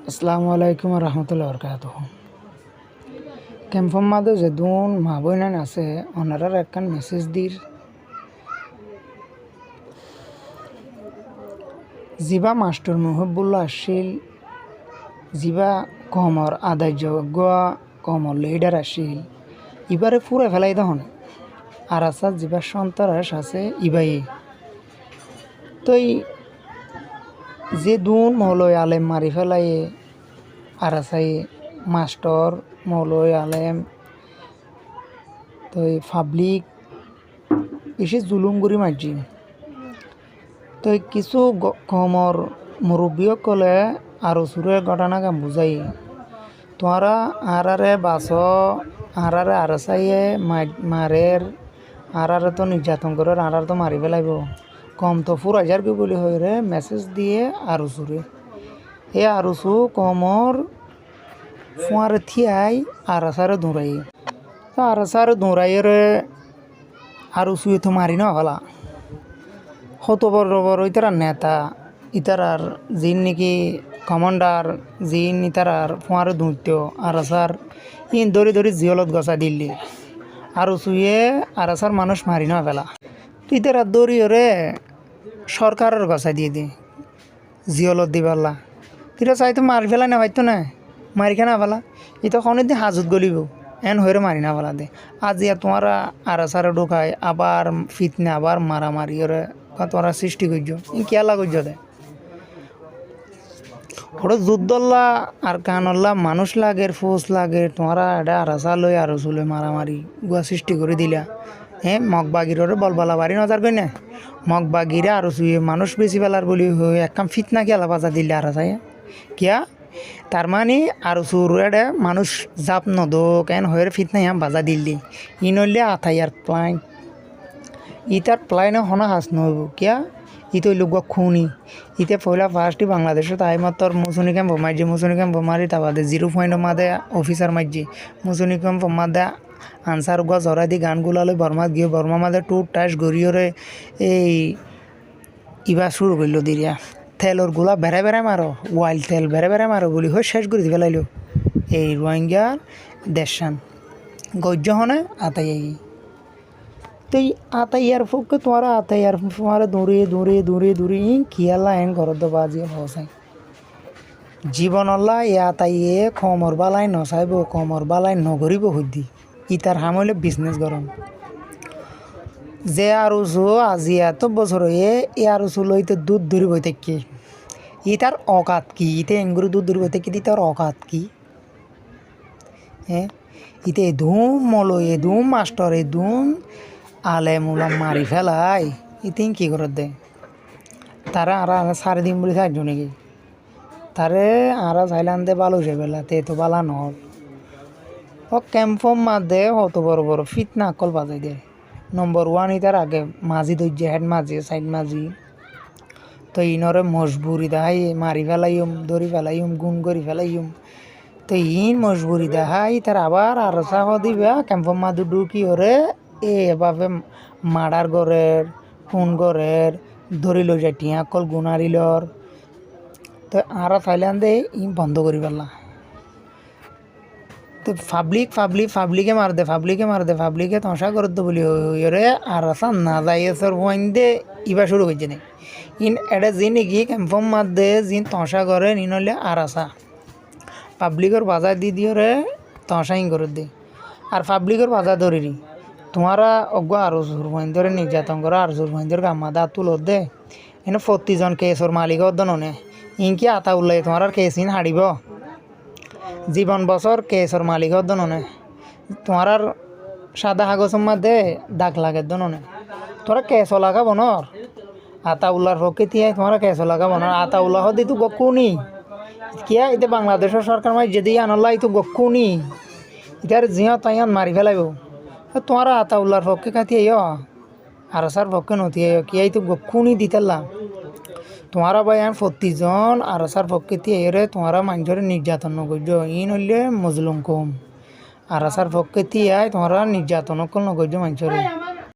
আসসালামু আলাইকুম রহমতুল্লাহ বরকাত। ক্যাম্পর মাঝে যে দুন মা বইনান আছে ওনারার একখান মেসেজ দির জিবা মাস্টার মুহব্বুল্লাহ আসিল, জিবা কমর আদার্য কমর লিডার আসিল, ইবারে পুরে ফেলাই তখন আর আসার জিবা সন্তরাস আছে ইবাই তই যে দুন মৌলই আলেম মারি ফেলাই আর আসাই মাস্টার মৌলই আলেম তো পাবলিক বেশি জুলুম করি মারছি। তো কিছু কমর মুরব্বী কলে আর সুরের ঘটনা কাম বুঝাই তোরা আরারে বাস আরারে আরসাইয়ে মারের আরারে তো নির্যাতন করে আরার তো মারি ফেলাইব কম তো 4000 কি বলি হয়ে রে মেসেজ দিয়ে আরো সুরে এ আরো সু কমর ফুয়ারে থিয়াই আরাসারে দৌড়াই তো আরাসারে দৌড়াইরে আরো সুয়ে তো মারি না হলা কত বড় বড় ইতার নেতা ইতারার যিন নাকি কমান্ডার যিন ইতারার ফুয়ারে দৌড়ত আরাসার ইন দড়ি দড়ি জিয়লত গছা দিল্লি আরো সুয়ে আরাসার মানুষ মারি না ফেলা ইতারা দড়িওরে সরকারের গছা দিয়ে দি জিয়লত দি পারলা তিরা চাইতো মারি ফেলা না হয়তো না মারি খানা ফেলা এটা কোনোদিন হাজত গলিব এন হয়ে মারি না ফেলা দে আজ ইয়া তোমারা আরাসারে ঢুকায় আবার ফিতনা আবার মারামারি ওরে তোরা সৃষ্টি করছ কেলা করছ দে ওটা যুদ্ধল্লা আর কানল্লা মানুষ লাগের ফোর্স লাগে তোমরা এটা আরাসা লই আরো চলে মারামারি গুয়া সৃষ্টি করে দিলা মগবাগিরে বলবালা বাড়ি নজার কই না মগবাগিরে আরো চুয়ে মানুষ বেশি বেলার বলি হয়ে একদম ফিতনা কেলা বাজা দিলে আরাসায় কিয়া তার মানে আরো চুর এডে মানুষ জাপ নদো কেন হয়ে ফিতনা ইয়াম বাজা দিল্লি ইনলে আথাইয়ার প্লাইন ইতার প্লাইনে হনা হাস নহব কিয়া ইতো লোক খুনি ইতে পয়লা ফার্স্টই বাংলাদেশে তাই মাত্র মুসুনি ক্যাম্প মারছি মুসুনি ক্যাম্প মারি তাবাদে 0 মাদে অফিসার মারছি মুসুনি ক্যাম্প মাদে আনসার গুয়া জরাই দি গানগুলা লই বর্মাত গিয়ে বর্মা মাদে টুট টাইস গড়িয়রে এই ইবা শুরু করলো দিরিয়া তেলর গুলা বেড়ে বেড়ে মারো ওয়াইল্ড তেল বেড়ে বেড়ে মারো বলি হয়ে শেষ করে ফেলাইলো এই রোহিঙ্গার দেশান গজ্য হনে আতাই তো আতাইয়ার পক্ষে তোমারা আতাইয়ার তোমারা দূরে কিয়ালা এন ঘরত বাজি হসাই জীবনল্লা এ আতাইয়ে কমর বালাই নচাইব কমর বালাই নগরিব সুদ্ধি ইতার হামলে বিজনেস গরম যে আরো আজি এত বছর এ আরো লইতে দুধ ধরিব থাকি ইতার অকাত কি ইতে এনগুলো দুধ ধরিব থাকি ইতার অকাত কি ইতে ধুম মলো এ ধুম মাস্টার এ ধুম আলে মুলা মারি ফেলাই ইতিন কি করে দে তারা আর সারি দিন বলে থাকছো নাকি তারে আর চাইলান দে ভালো সে বেলা তে তো বালা নল ও ক্যাম্পম মাঝে অত বড় বড় ফিতনা কল বাজাই দে নম্বর 1 ইতার আগে মাঝি ধৈর্য হেড মাঝি সাইড মাঝি তো ইনরে মজবুরি দেখাই মারি ফেলাইম ধরি ফেলাইম গুণ করি ফেলাইম তো ইন মজবুরি দেখাই তার আবার আর চাহ দিবা ক্যাম্পম মাঝে ঢুকি ওরে এভাবে মার্ডার গড়ের খুন গড়ের ধরি লৈ যায় টিয়া কল গুণারিলর তো আর থাইল্যান্ড দে ই বন্ধ করি পেলা তো পাবলিকে মার দে পাবলিকে তঁসা করে দে বলি ওরে আর আসা না যাই সর ওয়াইন দে ইবা শুরু হয়েছে না ইন এটা যে নাকি ক্যাম্পম মার দে যিন তঁসা করে নিনলে আর আসা পাবলিকের বাজার দি দিয়ে রে তঁসাই করে দে আর পাবলিকের বাজার ধরি তোমারা অজ্ঞ আরো জোর ভাইন্দরে নির্যাতন করো আর জোর ভাইন্দর গাম্মাদা তুল দে এনে 40 জন কেসর মালিক দনে ইনকি আতা উল্লাই তোমার কেস ইন হারিব জীবন বছর কেসর মালিক দনে তোমার সাদা কাগজের মধ্যে দাগ লাগে দনে তোরা কেস লাগাবো নর আতা উল্লার পক্ষে তিয়াই তোমার কেস লাগাবো নর আতা উল্লাহ দি তো গকুনি কিয়া এতে বাংলাদেশের সরকার মাই যদি আনল্লা তো গকুনি ইতার জিয়া তাইয়ান মারি ফেলাইব তোমার আতা উল্লার পক্ষে কাতি আর সার পক্ষে নতি কিয়াই তো গকুনি দিতেলা তোমারা ভাই 40 জন আর সার পক্ষে রে তোমারা মানুষের নির্যাতন নগর্য ইন হইলে মজলুম কম আর সার পক্ষে তিয়াই তোমারা নির্যাতন নগর্য মানুষের